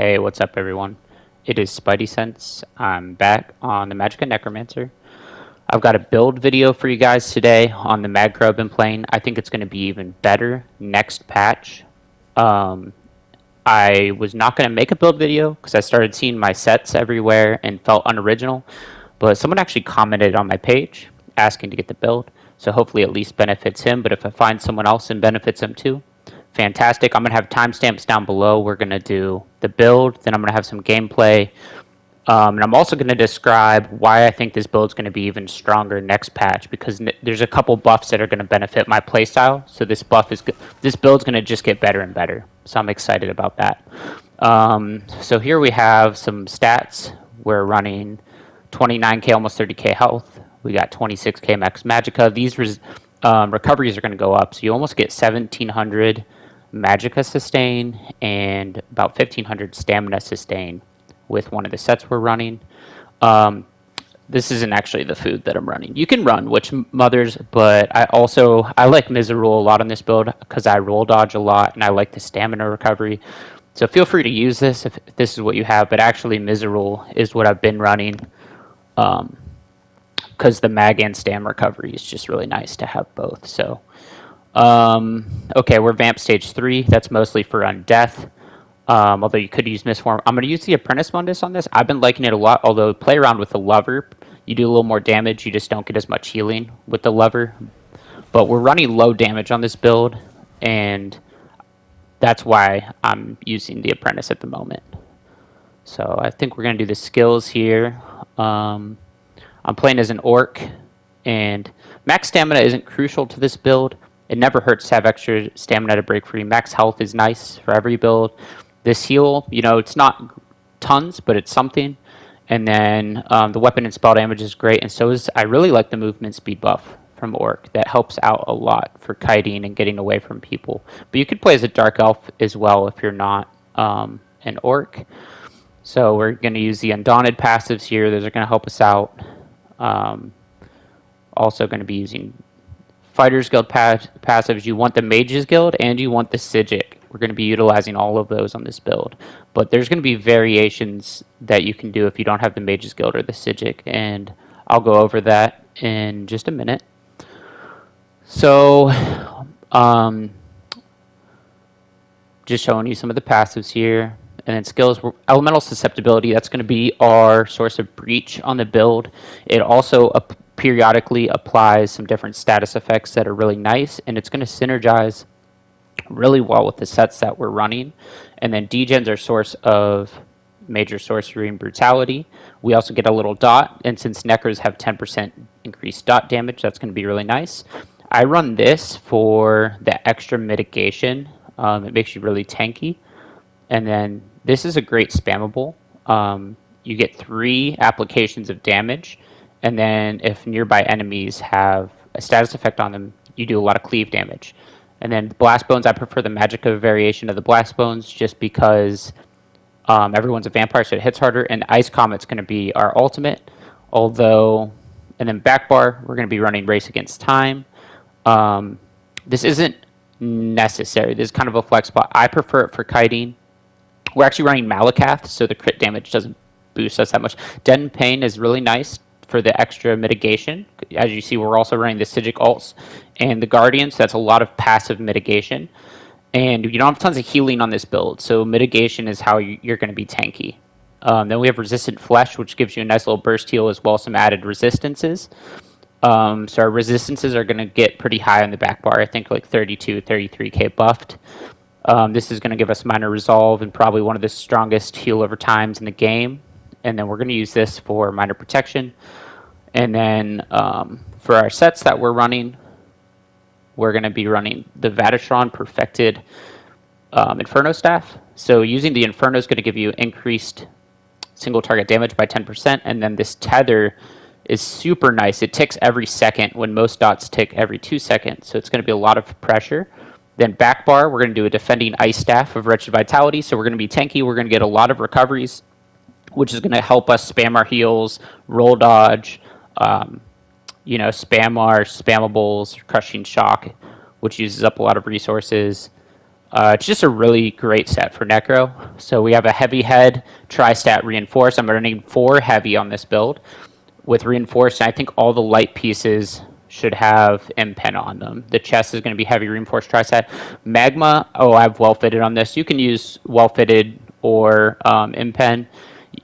Hey, what's up everyone? It is Spidey Sense. I'm back on the Magic Necromancer. I've got a build video for you guys today on the Magcro I've been playing. I think it's going to be even better next patch. I was not going to make a build video because I started seeing my sets everywhere and felt unoriginal. But someone actually commented on my page asking to get the build. So hopefully at least benefits him. But if I find someone else and benefits him too, fantastic. I'm going to have timestamps down below. We're going to do the build. Then I'm going to have some gameplay. And I'm also going to describe why I think this build is going to be even stronger next patch, because there's a couple buffs that are going to benefit my playstyle. So this build is going to just get better and better. So I'm excited about that. So here we have some stats. We're running 29k, almost 30k health. We got 26k max magicka. These recoveries are going to go up. So you almost get 1700 magicka sustain and about 1500 stamina sustain with one of the sets we're running. This isn't actually the food that I'm running. You can run Witch Mothers, but I like Mizarul a lot on this build because I roll dodge a lot and I like the stamina recovery. So feel free to use this if this is what you have, but actually Mizarul is what I've been running because the mag and stam recovery is just really nice to have both. So, okay, we're Vamp Stage 3. That's mostly for Undeath. Although you could use Misform. I'm going to use the Apprentice Mundus on this. I've been liking it a lot, although play around with the Lover. You do a little more damage. You just don't get as much healing with the Lover. But we're running low damage on this build, and that's why I'm using the Apprentice at the moment. So I think we're going to do the skills here. I'm playing as an Orc, and max stamina isn't crucial to this build. It never hurts to have extra stamina to break free. Max health is nice for every build. This heal, it's not tons, but it's something. And then the weapon and spell damage is great, and so is, I really like the movement speed buff from Orc. That helps out a lot for kiting and getting away from people. But you could play as a Dark Elf as well if you're not an Orc. So we're going to use the Undaunted passives here. Those are going to help us out. Also going to be using Fighters Guild passives. You want the Mages Guild and you want the Psijic. We're going to be utilizing all of those on this build. But there's going to be variations that you can do if you don't have the Mages Guild or the Psijic, and I'll go over that in just a minute. So, just showing you some of the passives here. And then skills, Elemental Susceptibility, that's going to be our source of breach on the build. It also periodically applies some different status effects that are really nice, and it's going to synergize really well with the sets that we're running. And then Degen's our source of major sorcery and brutality. We also get a little dot, and since Necros have 10% increased dot damage, that's going to be really nice. I run this for the extra mitigation. It makes you really tanky. And then this is a great spammable. You get 3 applications of damage, and then if nearby enemies have a status effect on them, you do a lot of cleave damage. And then Blast Bones, I prefer the Magicka variation of the Blast Bones just because everyone's a vampire, so it hits harder. And Ice Comet's going to be our ultimate. And then Back Bar, we're going to be running Race Against Time. This isn't necessary. This is kind of a flex spot. I prefer it for kiting. We're actually running Malakath, so the crit damage doesn't boost us that much. Deaden Pain is really nice for the extra mitigation. As you see, we're also running the Psijic ults and the Guardians. That's a lot of passive mitigation. And you don't have tons of healing on this build, so mitigation is how you're going to be tanky. Then we have Resistant Flesh, which gives you a nice little burst heal as well as some added resistances. So our resistances are going to get pretty high on the back bar. I think like 32, 33k buffed. This is going to give us Minor Resolve and probably one of the strongest heal over times in the game. And then we're going to use this for Minor Protection. And then for our sets that we're running, we're going to be running the Vateshran Perfected Inferno Staff. So using the Inferno is going to give you increased single target damage by 10%. And then this Tether is super nice. It ticks every second when most dots tick every 2 seconds. So it's going to be a lot of pressure. Then Back Bar, we're going to do a Defending Ice Staff of Wretched Vitality. So we're going to be tanky. We're going to get a lot of recoveries, which is going to help us spam our heals, roll dodge, spam our spammables, Crushing Shock, which uses up a lot of resources. It's just a really great set for Necro. So we have a heavy head, tri-stat reinforced. I'm running 4 heavy on this build. With reinforced, I think all the light pieces should have impen on them. The chest is going to be heavy reinforced tri-stat. Magma, I have well fitted on this. You can use well fitted or impen.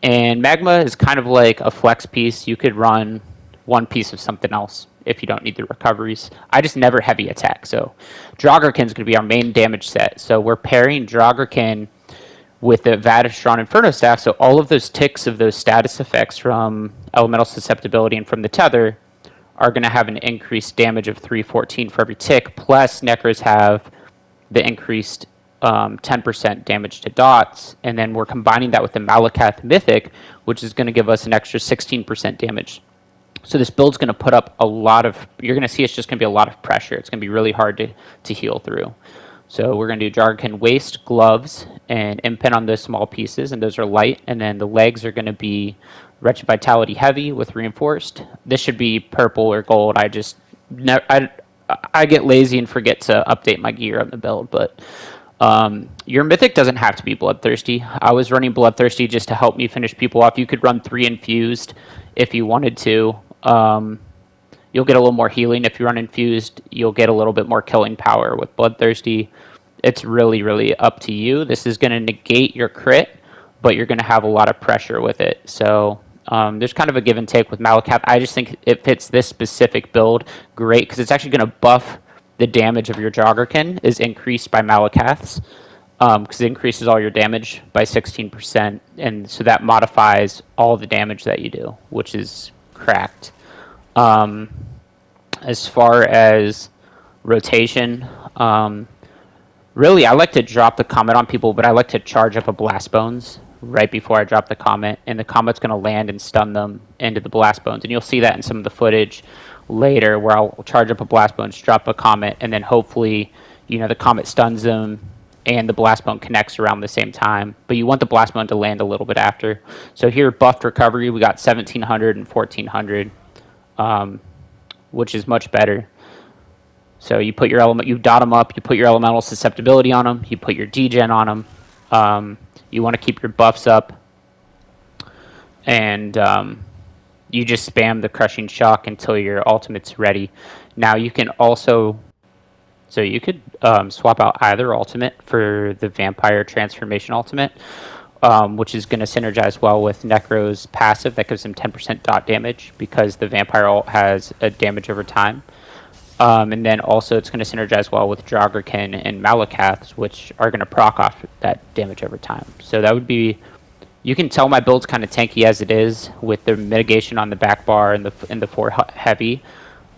And Magma is kind of like a flex piece. You could run one piece of something else if you don't need the recoveries. I just never heavy attack. So Draugr is going to be our main damage set. So we're pairing Draugr with the Vadistron Inferno staff. So all of those ticks of those status effects from Elemental Susceptibility and from the Tether are going to have an increased damage of 314 for every tick. Plus Necros have the increased 10% damage to dots, and then we're combining that with the Malakath Mythic, which is going to give us an extra 16% damage. So this build's going to put up a lot of, you're going to see it's just going to be a lot of pressure. It's going to be really hard to heal through. So we're going to do Draugr Waist, Gloves, and Impen on those small pieces, and those are light, and then the legs are going to be Wretched Vitality Heavy with Reinforced. This should be purple or gold. I get lazy and forget to update my gear on the build, but your Mythic doesn't have to be Bloodthirsty. I was running Bloodthirsty just to help me finish people off. You could run 3 Infused if you wanted to. You'll get a little more healing if you run Infused. You'll get a little bit more killing power with Bloodthirsty. It's really, really up to you. This is going to negate your crit, but you're going to have a lot of pressure with it. So there's kind of a give and take with Malakath. I just think it fits this specific build great because it's actually going to buff the damage of your Draugr is increased by Malakath's because it increases all your damage by 16%. And so that modifies all the damage that you do, which is cracked. As far as rotation, really, I like to drop the Comet on people, but I like to charge up a Blast Bones right before I drop the Comet, and the Comet's going to land and stun them into the Blast Bones. And you'll see that in some of the footage later where I'll charge up a Blast Bones, drop a Comet, and then hopefully, the Comet stuns them and the Blast Bone connects around the same time. But you want the Blast Bone to land a little bit after. So here, buffed recovery, we got 1700 and 1400. Which is much better. So you put your you dot them up, you put your elemental susceptibility on them, you put your degen on them. You want to keep your buffs up, and you just spam the crushing shock until your ultimate's ready. Now you can also, so you could swap out either ultimate for the vampire transformation ultimate. Which is going to synergize well with Necro's passive that gives him 10% dot damage because the Vampire ult has a damage over time. And then also it's going to synergize well with Draugr and Malakath's, which are going to proc off that damage over time. So that would be, you can tell my build's kind of tanky as it is with the mitigation on the back bar and the 4 heavy.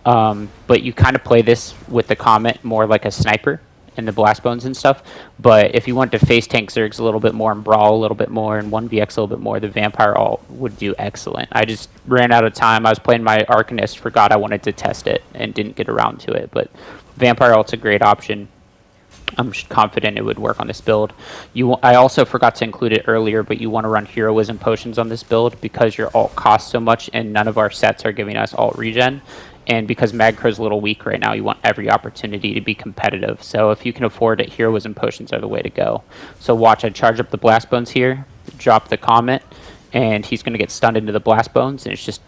But you kind of play this with the Comet more like a sniper and the Blast Bones and stuff. But if you want to face tank Zergs a little bit more and brawl a little bit more and 1vx a little bit more, the Vampire ult would do excellent. I just ran out of time. I was playing my Arcanist, forgot I wanted to test it and didn't get around to it. But Vampire ult's a great option. I'm confident it would work on this build. I also forgot to include it earlier, but you want to run Heroism Potions on this build because your ult costs so much and none of our sets are giving us ult regen. And because Magcro's a little weak right now, you want every opportunity to be competitive. So if you can afford it, Heroism Potions are the way to go. So watch, I charge up the Blast Bones here, drop the Comet, and he's going to get stunned into the Blast Bones. And it's just,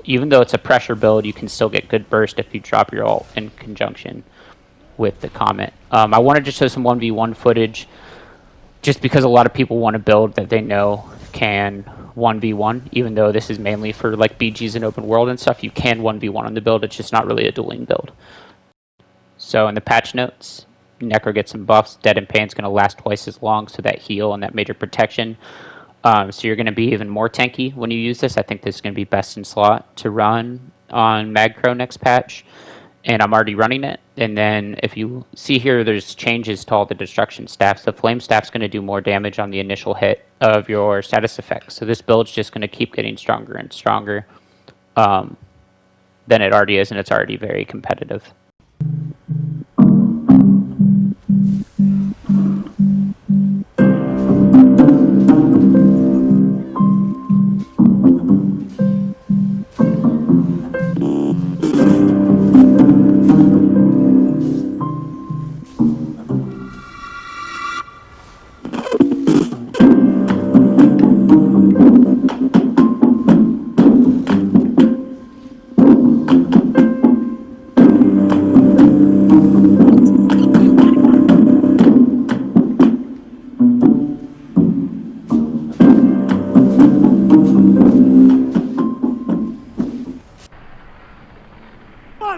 even though it's a pressure build, you can still get good burst if you drop your ult in conjunction with the Comet. I wanted to show some 1v1 footage just because a lot of people want to build that they know can 1v1, even though this is mainly for like BGs and open world and stuff. You can 1v1 on the build, it's just not really a dueling build. So in the patch notes, Necro gets some buffs. Dead and Pain's going to last twice as long, so that heal and that major protection. So you're going to be even more tanky when you use this. I think this is going to be best in slot to run on Magcro next patch. And I'm already running it. And then if you see here, there's changes to all the destruction staffs. The flame staff's going to do more damage on the initial hit of your status effects. So this build's just going to keep getting stronger and stronger than it already is, and it's already very competitive.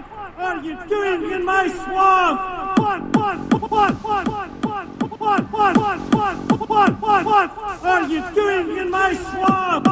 are you doing in my swamp? What are you doing in my swamp?